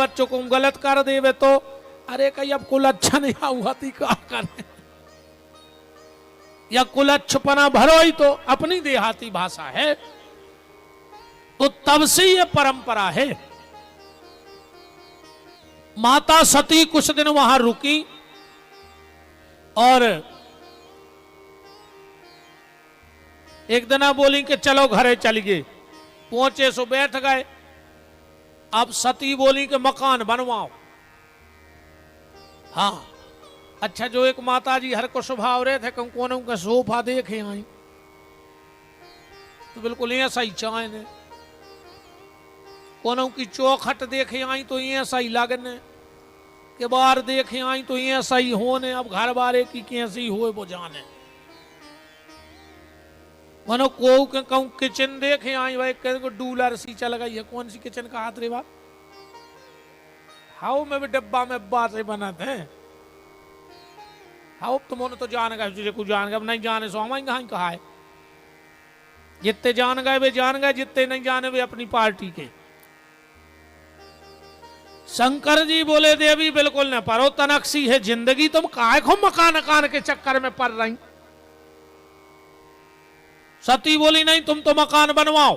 बच्चों को गलत कर देवे तो अरे कहीं अब कुल अच्छा नहीं हुआ थी क्या करे, या कुल अच्छपना भरो ही तो अपनी देहाती भाषा है। तो तब से ये परंपरा है। माता सती कुछ दिन वहां रुकी और एक दिन बोली कि चलो घरे चल गए। पहुंचे सो बैठ गए। अब सती बोली कि मकान बनवाओ। हाँ अच्छा, जो एक माता जी हर को स्वभाव रहे थे कि कौन का सोफा देखे आई तो बिल्कुल ऐसा ही चाहे ने, कोनों की चौखट देखे आई तो ऐसा ही लगने के, बाहर देखे आई तो ऐसा ही होने। अब घर बारे की कैसी हो वो जाने। मनो को कहूं किचन देखे आई भाई को डूलर सी चल गई है, कौन सी किचन का हाथ रे बात, हाउ में भी डब्बा में बात से बनाते हैं। हाउ तुमने तो जान गए, तुझे कुछ जान गए, अब नहीं जाने सो हम कहा है। जितने जान गए वे जान गए, जितने नहीं जाने वे अपनी पार्टी के। शंकर जी बोले देवी बिल्कुल न परो, तनकसी है जिंदगी, तुम काहे को मकान अकान के चक्कर में पड़ रही। सती बोली नहीं, तुम तो मकान बनवाओ।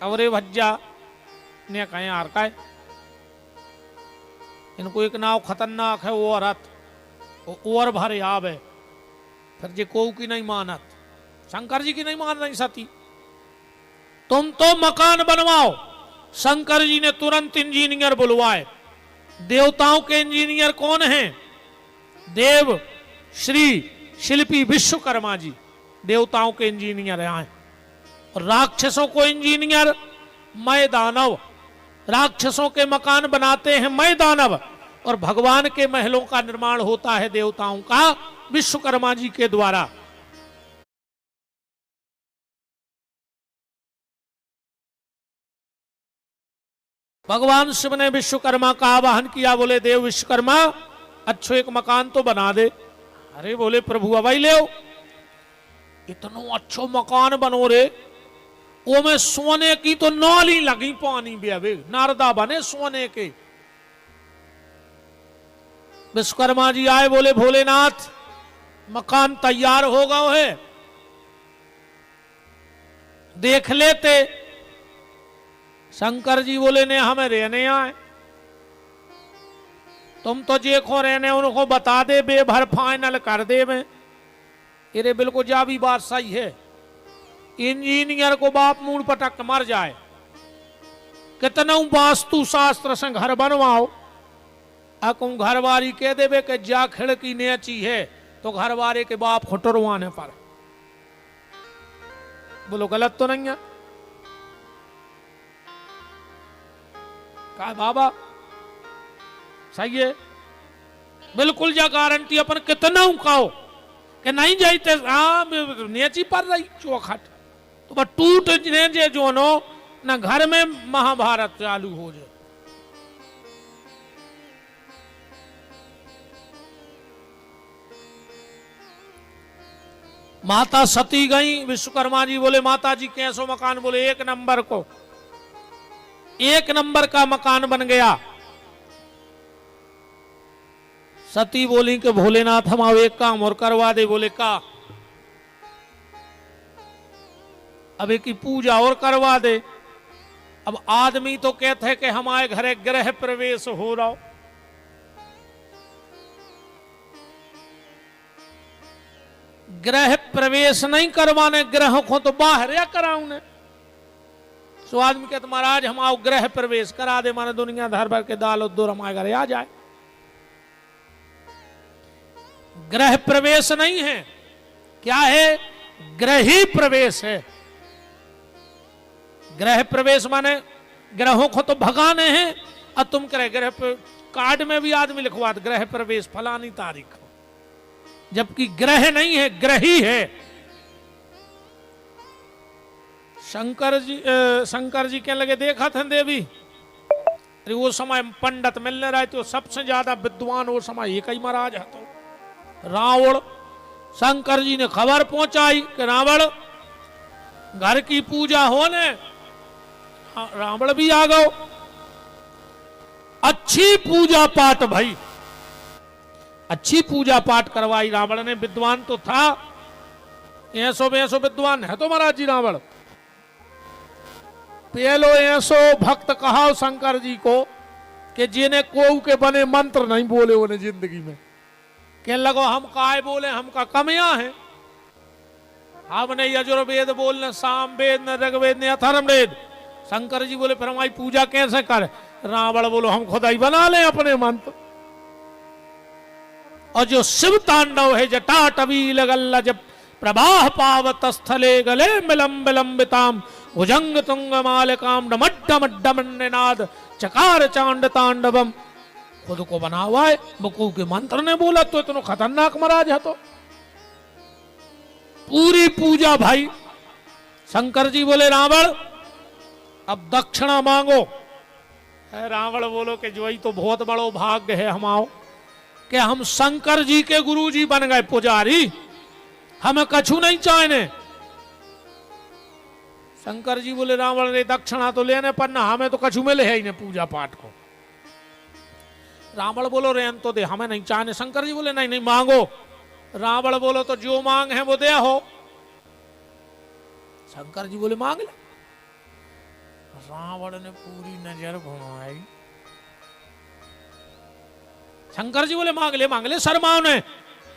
अरे भज्जा ने कहे यार का है? इनको एक नाव खतरनाक है वो रथ और भरे आब है। फिर जे को की नहीं मानत, शंकर जी की नहीं मान रही सती। तुम तो मकान बनवाओ। शंकर जी ने तुरंत इंजीनियर बुलवाए। देवताओं के इंजीनियर कौन हैं? देव श्री शिल्पी विश्वकर्मा जी देवताओं के इंजीनियर हैं। और राक्षसों को इंजीनियर मय दानव, राक्षसों के मकान बनाते हैं मय दानव, और भगवान के महलों का निर्माण होता है देवताओं का विश्वकर्मा जी के द्वारा। भगवान शिव ने विश्वकर्मा का आवाहन किया। बोले देव विश्वकर्मा अच्छो एक मकान तो बना दे। अरे बोले प्रभु अवई ले, इतना अच्छो मकान बनो रे, वो में सोने की तो नौली लगी पानी भी, नारदा बने सोने के। विश्वकर्मा जी आए, बोले भोलेनाथ मकान तैयार हो गया है, देख लेते। शंकर जी बोले ने हमें रहने आए, तुम तो जे को रहने उनको बता दे, बेभर फाइनल कर दे। मैं अरे बिल्कुल जा भी बात सही है। इंजीनियर को बाप मूड पटक मर जाए, कितना वास्तु शास्त्र से घर बनवाओ, अकुम घरवारी कह देवे कि जा खिड़की नेची है तो घरवारे के बाप खुटरवाने पर। बोलो गलत तो नहीं है? कहा बाबा सही है, बिल्कुल जा गारंटी अपन कितना कहो कि नहीं जाते। हाँ नेची पर रही चौखट तो बस टूट ने जो नो ना घर में महाभारत चालू हो जाए। माता सती गई। विश्वकर्मा जी बोले माता जी कैसो मकान? बोले एक नंबर को, एक नंबर का मकान बन गया। सती बोली कि भोलेनाथ हम आओ एक काम और करवा दे। बोले का? अब एक की पूजा और करवा दे। अब आदमी तो कहते हैं कि हमारे घरे गृह प्रवेश हो रहा, गृह प्रवेश नहीं करवाने, ग्रह को तो बाहर या कराऊ ने। सो आदमी कहते महाराज हम आओ गृह प्रवेश करा दे, माने दुनिया धर भर के दाल उद्दूर हमारे घरे आ जाए। गृह प्रवेश नहीं है, क्या है? ग्रही प्रवेश है। गृह प्रवेश माने ग्रहों को तो भगाने हैं, और तुम करे गृह कार्ड में भी आदमी लिखवा दे गृह प्रवेश फलानी तारीख, जबकि ग्रह नहीं है, ग्रही है। शंकर जी कहने लगे देखा था देवी, अरे वो समय पंडित मिलने रहे तो सबसे ज्यादा विद्वान वो समय एक ही महाराज है तो रावण। शंकर जी ने खबर पहुंचाई कि रावण घर की पूजा होने रावण भी आ गयो। अच्छी पूजा पाठ भाई, अच्छी पूजा पाठ करवाई रावण ने। विद्वान तो था, 100 विद्वान है तो महाराज जी रावण। पहलो 100 भक्त कहा शंकर जी को कि जिन्हें को के बने मंत्र नहीं बोले उन्हें जिंदगी में। कह लगो हम काय बोले, हमका कमियां हैं। हमने यजुर्वेद बोलने, साम वेद न ऋग्वेद न अथर्ववेद। शंकर जी बोले फिर हमारी पूजा कैसे कर? रावण बोलो हम खुदा ही बना लें अपने मंत्र। और जो शिव तांडव है, जटा टवील गल्लज प्रवाह पावत स्थले गले मिलम विलंबिताम भुजंग तुंग मालिकाम डमड्डमड्डमन्नाद चकार चांड तांडवम। खुद को बना हुआ है, बकू के मंत्र ने बोला तो इतना खतरनाक महाराज है। तो पूरी पूजा भाई। शंकर जी बोले रावण अब दक्षिणा मांगो। रावण बोलो कि जो ही तो बहुत बड़ो भाग्य है हमाओ कि हम शंकर जी के गुरु जी बन गए पुजारी, हमें कछु नहीं चाहने। शंकर जी बोले रावण ने दक्षिणा तो लेने पर ना हमें तो कछु मिले है ही नहीं पूजा पाठ को। रावण बोलो रेन तो दे, हमें नहीं चाहने। शंकर जी बोले नहीं नहीं मांगो। रावण बोलो तो जो मांग है वो दे हो। शंकर जी बोले मांग ले। रावण ने पूरी नजर घुमाई। शंकर जी बोले मांग ले शर्माओ ने।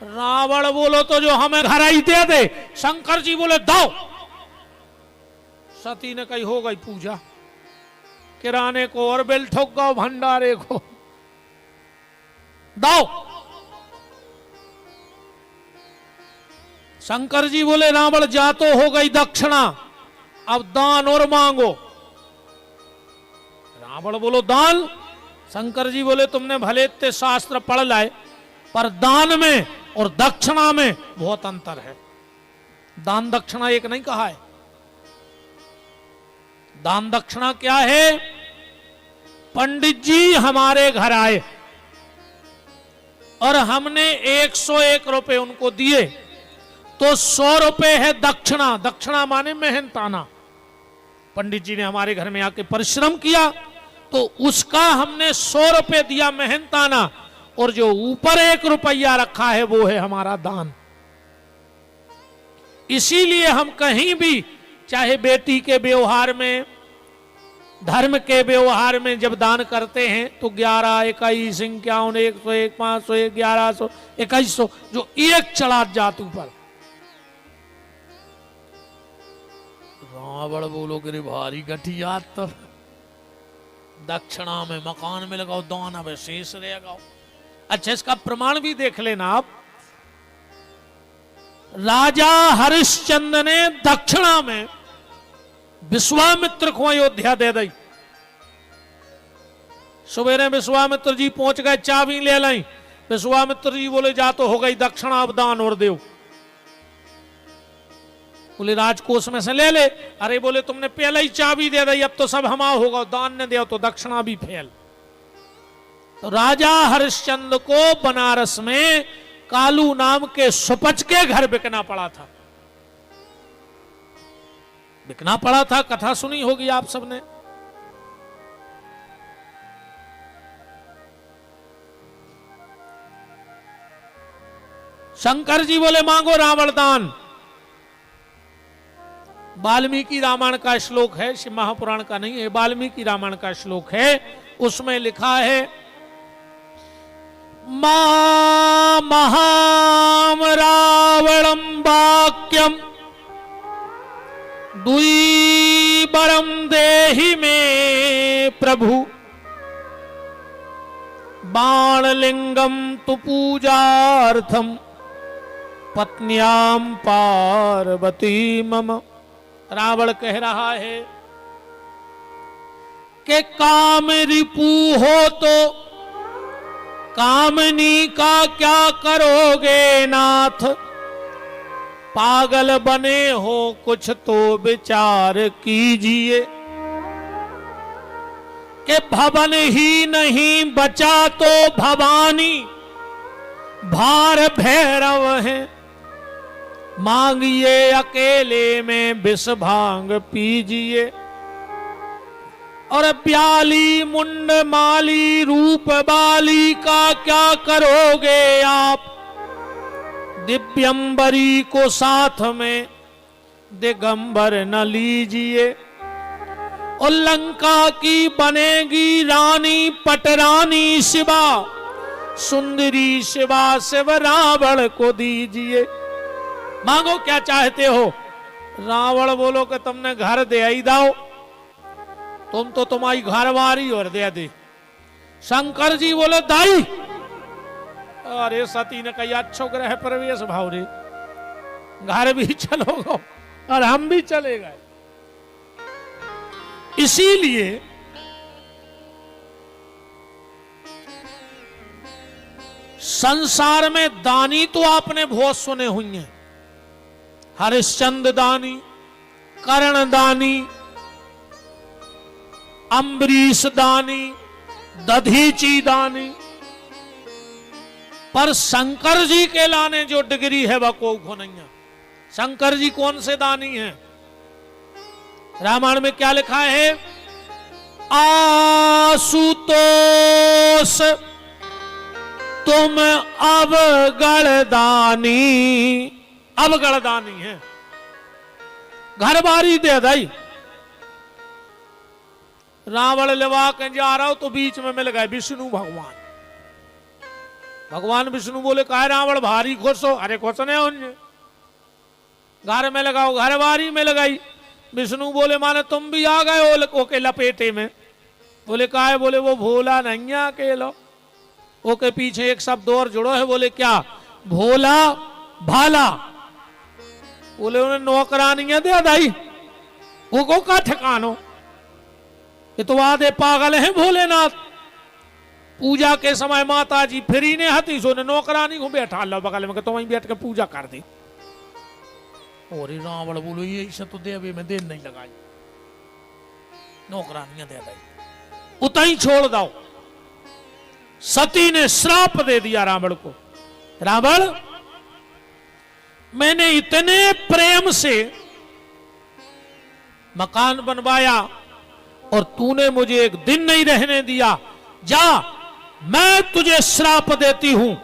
रावण बोलो तो जो हमें घर ही दे दे। शंकर जी बोले दो। सती ने कही हो गई पूजा। किराने को और बिल ठोक गो, भंडारे को दो। शंकर जी बोले रावण जा तो हो गई दक्षिणा, अब दान और मांगो। रावण बोलो दान। शंकर जी बोले तुमने भले इतने शास्त्र पढ़ लाए पर दान में और दक्षिणा में बहुत अंतर है। दान दक्षिणा एक नहीं कहा है। दान दक्षिणा क्या है? पंडित जी हमारे घर आए और हमने 101 रुपए उनको दिए तो 100 रुपए है दक्षिणा। दक्षिणा माने मेहनताना। पंडित जी ने हमारे घर में आके परिश्रम किया तो उसका हमने 100 रुपए दिया मेहनताना, और जो ऊपर 1 रुपया रखा है वो है हमारा दान। इसीलिए हम कहीं भी चाहे बेटी के व्यवहार में, धर्म के व्यवहार में जब दान करते हैं तो 11, 21, 51, 101, 500, 1100, 2100 जो एक चढ़ा जात ऊपर। रावण बोलो गिरे भारी घटिया। तो दक्षिणा में मकान में लगाओ, दान अब शेष रहेगा। अच्छा इसका प्रमाण भी देख लेना आप। राजा हरिश्चंद्र ने दक्षिणा में विश्वामित्र को अयोध्या दे दी। सवेरे विश्वामित्र जी पहुंच गए, चाबी ले लाई। विश्वामित्र जी बोले जा तो हो गई दक्षिणा, अब दान और देव। बोले राजकोष में से ले ले। अरे बोले तुमने पहले ही चाबी दे दी, अब तो सब हमारा होगा, दान ने दे तो दक्षिणा भी फेल। तो राजा हरिश्चंद्र को बनारस में कालू नाम के सुपच के घर बिकना पड़ा था। बिकना पड़ा था, कथा सुनी होगी आप सबने। शंकर जी बोले मांगो रावण दान। वाल्मीकि रामायण का श्लोक है, शिव महापुराण का नहीं है, वाल्मीकि रामायण का श्लोक है। उसमें लिखा है मा महाम रावणम वाक्यम द्विबरम देहि में प्रभु बाणलिंगम तु पूजार्थम पत्न्याम पार्वती मम। रावण कह रहा है कि काम रिपु हो तो कामनी का क्या करोगे नाथ। पागल बने हो कुछ तो विचार कीजिए कि भवन ही नहीं बचा तो भवानी भार भैरव है। मांगिए अकेले में विष भांग पीजिए। और ब्याली मुंड माली रूप बाली का क्या करोगे आप, दिव्यंबरी को साथ में दिगंबर न लीजिए। और लंका की बनेगी रानी पटरानी शिवा, सुंदरी शिवा शिव रावण को दीजिए। मांगो क्या चाहते हो। रावण बोलो कि तुमने घर दे आई दाओ, तुम तो तुम्हारी घरवारी और दे दे। शंकर जी बोले दाई, अरे सती ने कहा अच्छो ग्रह प्रवेश भाव रे, घर भी चलोगे और हम भी चले गए। इसीलिए संसार में दानी तो आपने बहुत सुने हुए हैं, हरिश्चंद्र दानी, कर्ण दानी, अम्बरीश दानी, दधीची दानी, पर शंकर जी के लाने जो डिग्री है वह को नहीं है। शंकर जी कौन से दानी हैं? रामायण में क्या लिखा है? आशुतोष तुम अवगणदानी, अवगणदानी है, घर बारी दे दाई। रावण लेवा के जा रहा हो तो बीच में मिल गए विष्णु भगवान। भगवान विष्णु बोले कहा रावण भारी खुश हो, अरे खुश नहीं होंगे, घर में लगाओ, घर बारी में लगाई। विष्णु बोले माने तुम भी आ गए ओके लपेटे में। बोले कहा है? बोले वो भोला नहीं अकेलो। ओके पीछे एक शब्द और जुड़ो है, बोले क्या? भोला भाला। बोले उन्हें नौकरानियां दे दाई, वो का ठिकानो, ये तो आधे पागल हैं भोलेनाथ। पूजा के समय माता जी फ्री ने हती सो ने नौकरानी को बैठा लो बगल में, तो वहीं बैठ के पूजा कर दी। और रावण बोलो ये इसे तो देवे में देर नहीं लगाई, नौकरानियां दे दी, उतना ही छोड़ दो। सती ने श्राप दे दिया रावण को। रावण, मैंने इतने प्रेम से मकान बनवाया और तूने मुझे एक दिन नहीं रहने दिया। जा, मैं तुझे श्राप देती हूं,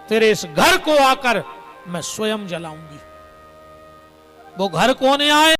तेरे इस घर को आकर मैं स्वयं जलाऊंगी। वो घर कौन आए?